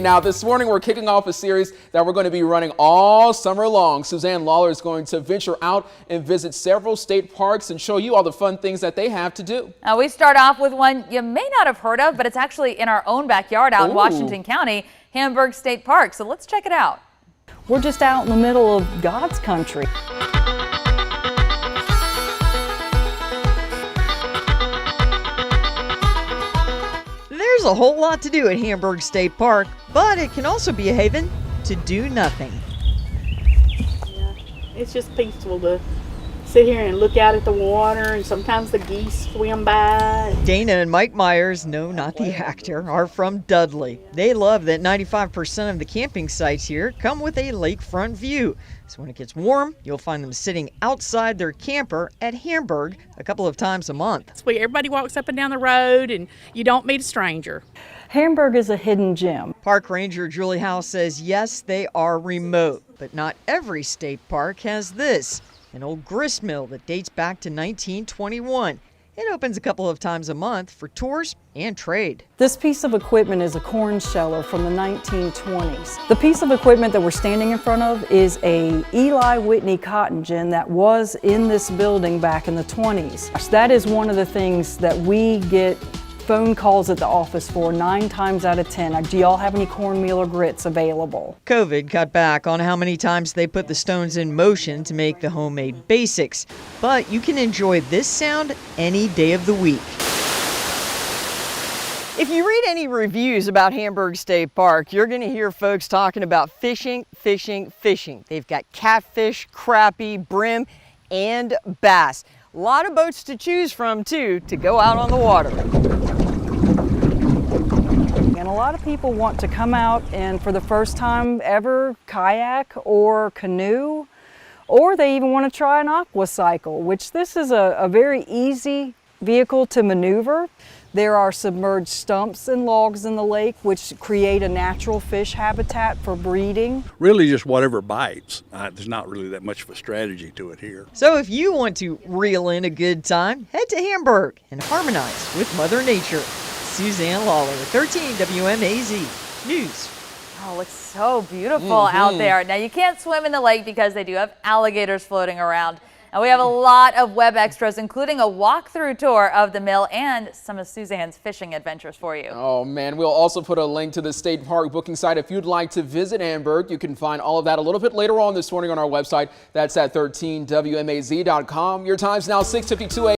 Now, this morning we're kicking off a series that we're going to be running all summer long. Suzanne Lawler is going to venture out and visit several state parks and show you all the fun things that they have to do. Now, we start off with one you may not have heard of, but it's actually in our own backyard out in Washington County, Hamburg State Park. So let's check it out. We're just out in the middle of God's country. There's a whole lot to do at Hamburg State Park, but it can also be a haven to do nothing. Yeah, it's just peaceful to sit here and look out at the water, and sometimes the geese swim by. Dana and Mike Myers, no, not the actor, are from Dudley. They love that 95% of the camping sites here come with a lakefront view. So when it gets warm, you'll find them sitting outside their camper at Hamburg a couple of times a month. It's where everybody walks up and down the road, and you don't meet a stranger. Hamburg is a hidden gem. Park Ranger Julie Howe says yes, they are remote, but not every state park has this. An old grist mill that dates back to 1921. It opens a couple of times a month for tours and trade. This piece of equipment is a corn sheller from the 1920s. The piece of equipment that we're standing in front of is a Eli Whitney cotton gin that was in this building back in the 20s. That is one of the things that we get phone calls at the office for 9 times out of 10. Do y'all have any cornmeal or grits available? COVID cut back on how many times they put the stones in motion to make the homemade basics, but you can enjoy this sound any day of the week. If you read any reviews about Hamburg State Park, you're going to hear folks talking about fishing, fishing, fishing. They've got catfish, crappie, brim, and bass. A lot of boats to choose from, too, to go out on the water. And a lot of people want to come out and for the first time ever kayak or canoe, or they even want to try an aqua cycle, which this is a very easy vehicle to maneuver. There are submerged stumps and logs in the lake which create a natural fish habitat for breeding. Really just whatever bites. There's not really that much of a strategy to it here. So if you want to reel in a good time, head to Hamburg and harmonize with Mother Nature. Suzanne Lawler, 13 WMAZ News. Oh, it looks so beautiful out there. Now, you can't swim in the lake because they do have alligators floating around. And we have a lot of web extras, including a walkthrough tour of the mill and some of Suzanne's fishing adventures for you. Oh man, we'll also put a link to the state park booking site if you'd like to visit Hamburg. You can find all of that a little bit later on this morning on our website. That's at 13WMAZ.com. Your time's now 6:52 a.m.